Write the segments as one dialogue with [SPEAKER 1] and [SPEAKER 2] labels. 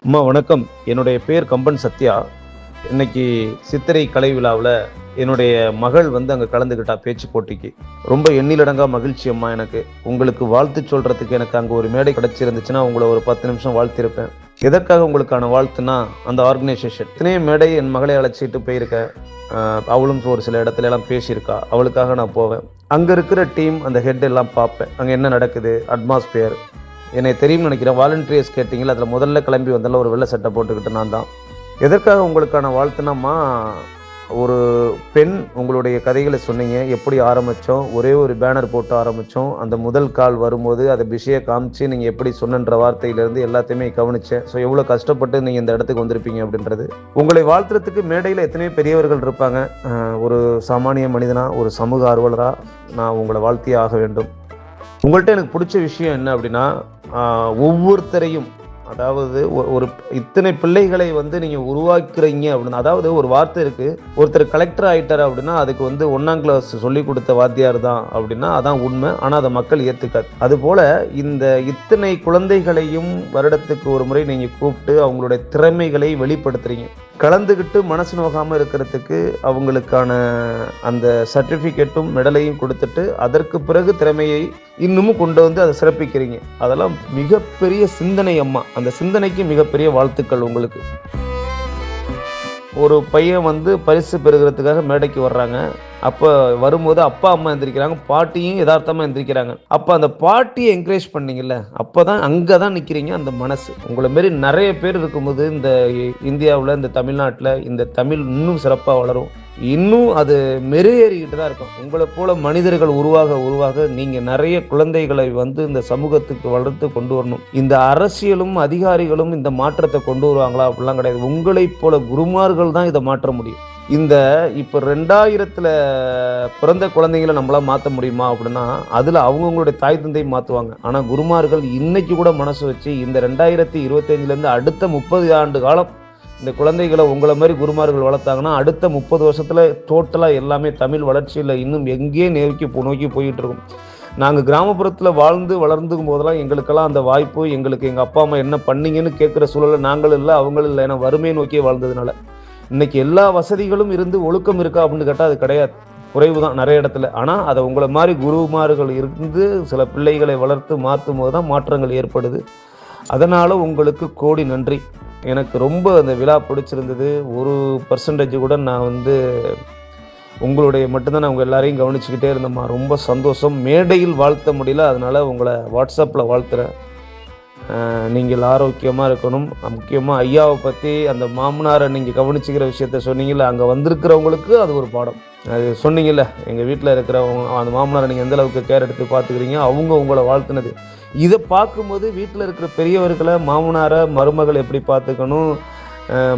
[SPEAKER 1] அம்மா வணக்கம். என்னுடைய பேர் கம்பன் சத்யா. இன்னைக்கு சித்திரை கலை விழாவில் என்னுடைய மகள் அங்கே கலந்துக்கிட்டா பேச்சு போட்டிக்கு. ரொம்ப எண்ணிலடங்கா மகிழ்ச்சி அம்மா எனக்கு. உங்களுக்கு வாழ்த்து சொல்கிறதுக்கு எனக்கு அங்கே ஒரு மேடை கிடச்சிருந்துச்சுன்னா உங்களை ஒரு 10 நிமிஷம் வாழ்த்திருப்பேன். எதற்காக உங்களுக்கான வாழ்த்துனா அந்த ஆர்கனைசேஷன் இத்தனையே மேடை என் மகளை அழைச்சிட்டு போயிருக்கேன். அவளும் ஒரு சில இடத்துல எல்லாம் பேசியிருக்கா. அவளுக்காக நான் போவேன். அங்கே இருக்கிற டீம் அந்த ஹெட் எல்லாம் பார்ப்பேன். அங்கே என்ன நடக்குது, அட்மாஸ்பியர் என்னை தெரியும்னு நினைக்கிறேன். வாலண்டியர்ஸ் கேட்டிங்களா, அதில் முதல்ல கிளம்பி வந்தால ஒரு வெள்ளை சட்டை போட்டுக்கிட்டு நான் தான். எதற்காக உங்களுக்கான வாழ்த்துனாம்மா, ஒரு பெண் உங்களுடைய கதைகளை சொன்னீங்க. எப்படி ஆரம்பித்தோம், ஒரே ஒரு பேனர் போட்டு ஆரம்பித்தோம். அந்த முதல் கால் வரும்போது அதை பிஸியை காமிச்சு நீங்கள் எப்படி சொன்னன்ற வார்த்தையிலேருந்து எல்லாத்தையுமே கவனித்தேன். ஸோ எவ்வளோ கஷ்டப்பட்டு நீங்கள் இந்த இடத்துக்கு வந்திருப்பீங்க அப்படின்றது. உங்களை வாழ்த்துறதுக்கு மேடையில் எத்தனையோ பெரியவர்கள் இருப்பாங்க. ஒரு சாமானிய மனிதனாக, ஒரு சமூக ஆர்வலராக நான் உங்களை வாழ்த்தியே ஆக வேண்டும். உங்கள்கிட்ட எனக்கு பிடிச்ச விஷயம் என்ன அப்படின்னா, ஒவ்வொருத்தரையும், அதாவது ஒரு இத்தனை பிள்ளைகளை நீங்கள் உருவாக்குறீங்க அப்படின்னா, அதாவது ஒரு வார்த்தை இருக்குது, ஒருத்தர் கலெக்டர் ஆகிட்டார் அப்படின்னா அதுக்கு 1ஆம் கிளாஸ் சொல்லி கொடுத்த வாத்தியார் தான் அப்படின்னா அதான் உண்மை. ஆனால் அதை மக்கள் ஏற்றுக்காது. அதுபோல் இந்த இத்தனை குழந்தைகளையும் வருடத்துக்கு ஒரு முறை நீங்கள் கூப்பிட்டு அவங்களுடைய திறமைகளை வெளிப்படுத்துகிறீங்க. கலந்துக்கிட்டு மனசு நோகாமல் இருக்கிறதுக்கு அவங்களுக்கான அந்த சர்டிஃபிகேட்டும் மெடலையும் கொடுத்துட்டு அதற்கு பிறகு திறமையை இன்னமும் கொண்டு வந்து அதை சிறப்பிக்கிறீங்க. அதெல்லாம் மிகப்பெரிய சிந்தனை அம்மா. அந்த சிந்தனைக்கு மிகப்பெரிய வாழ்த்துக்கள் உங்களுக்கு. ஒரு பையன் பரிசு பெறுகிறதுக்காக மேடைக்கு வர்றாங்க. அப்போ வரும்போது அப்பா அம்மா எந்திரிக்கிறாங்க, பாட்டியும் யதார்த்தமாக எந்திரிக்கிறாங்க. அப்போ அந்த பாட்டியை என்கரேஜ் பண்ணீங்கல்ல, அப்போ தான் அங்கே தான் நிற்கிறீங்க. அந்த மனசு உங்களை மாரி நிறைய பேர் இருக்கும்போது இந்த இந்தியாவில், இந்த தமிழ்நாட்டில் இந்த தமிழ் இன்னும் சிறப்பாக வளரும். இன்னும் அது மெருகேறிக்கிட்டு தான் இருக்கும். உங்களை போல மனிதர்கள் உருவாக உருவாக நீங்கள் நிறைய குழந்தைகளை இந்த சமூகத்துக்கு வளர்த்து கொண்டு வரணும். இந்த அரசியலும் அதிகாரிகளும் இந்த மாற்றத்தை கொண்டு வருவாங்களா அப்படிலாம் கிடையாது. உங்களைப் போல குருமார்கள் தான் இதை மாற்ற முடியும். இந்த இப்போ 2000 பிறந்த குழந்தைங்களை நம்மளால் மாற்ற முடியுமா அப்படின்னா, அதில் அவங்கவுங்களுடைய தாய் தந்தை மாற்றுவாங்க. ஆனால் குருமார்கள் இன்னைக்கு கூட மனசு வச்சு இந்த 2025 அடுத்த 30 ஆண்டு காலம் இந்த குழந்தைகளை உங்களை மாதிரி குருமார்கள் வளர்த்தாங்கன்னா அடுத்த 30 வருஷத்தில் டோட்டலாக எல்லாமே தமிழ் வளர்ச்சியில் இன்னும் எங்கேயே நோக்கி போயிட்டு இருக்கும். நாங்கள் கிராமப்புறத்தில் வாழ்ந்து வளர்ந்துக்கும் போதெல்லாம் எங்களுக்கெல்லாம் அந்த வாய்ப்பு, எங்களுக்கு எங்கள் அப்பா அம்மா என்ன பண்ணீங்கன்னு கேட்குற சூழலில் நாங்களும் இல்லை, அவங்களும் இல்லை. ஏன்னா வறுமையை நோக்கியே வாழ்ந்ததுனால. இன்னைக்கு எல்லா வசதிகளும் இருந்து ஒழுக்கம் இருக்கா அப்படின்னு கேட்டால் அது கிடையாது, குறைவு தான் நிறைய இடத்துல. ஆனால் அதை உங்களை மாதிரி குருமார்கள் இருந்து சில பிள்ளைகளை வளர்த்து மாற்றும் போது தான் மாற்றங்கள் ஏற்படுது. அதனால் உங்களுக்கு கோடி நன்றி. எனக்கு ரொம்ப அந்த விழா பிடிச்சிருந்தது. 1% கூட நான் உங்களுடைய மட்டும்தான் நான் உங்கள் எல்லாரையும் கவனிச்சுக்கிட்டே இருந்தேம்மா. ரொம்ப சந்தோஷம். மேடையில் வாழ்த்த முடியல, அதனால் உங்களை வாட்ஸ்அப்பில் வாழ்த்துறேன். நீங்கள் ஆரோக்கியமாக இருக்கணும். முக்கியமாக ஐயாவை பற்றி, அந்த மாமனாரை நீங்கள் கவனிச்சுக்கிற விஷயத்த சொன்னீங்கல்ல, அங்கே வந்திருக்கிறவங்களுக்கு அது ஒரு பாடம். அது சொன்னீங்கல்ல, எங்கள் வீட்டில் இருக்கிறவங்க அந்த மாமனாரை நீங்கள் எந்த அளவுக்கு கேர் எடுத்து பார்த்துக்கிறீங்க, அவங்க உங்களை வாழ்த்துனது. இதை பார்க்கும்போது வீட்டில் இருக்கிற பெரியவர்களை, மாமனாரை மருமகள் எப்படி பார்த்துக்கணும்,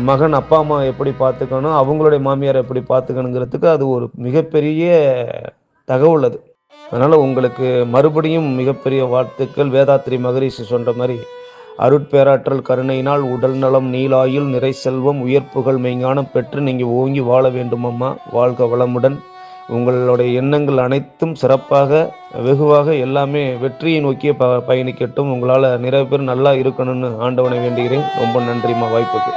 [SPEAKER 1] மகன் அப்பா அம்மா எப்படி பார்த்துக்கணும், அவங்களுடைய மாமியாரை எப்படி பார்த்துக்கணுங்கிறதுக்கு அது ஒரு மிகப்பெரிய தகவல் அது. அதனால் உங்களுக்கு மறுபடியும் மிகப்பெரிய வாழ்த்துக்கள். வேதாத்ரி மகரிஷி சொல்கிற மாதிரி, அருட்பேராற்றல் கருணையினால் உடல் நலம், நீலாயுள், நிறை செல்வம், உயர்ப்புகள், மெய்ஞானம் பெற்று நீங்கள் ஓங்கி வாழ வேண்டும் அம்மா. வாழ்க வளமுடன். உங்களுடைய எண்ணங்கள் அனைத்தும் சிறப்பாக, வெகுவாக எல்லாமே வெற்றியை நோக்கிய பயணிக்கட்டும். உங்களால் நிறைய பேர் நல்லா இருக்கணும்னு ஆண்டவனை வேண்டுகிறேன். ரொம்ப நன்றிம்மா வாய்ப்புக்கு.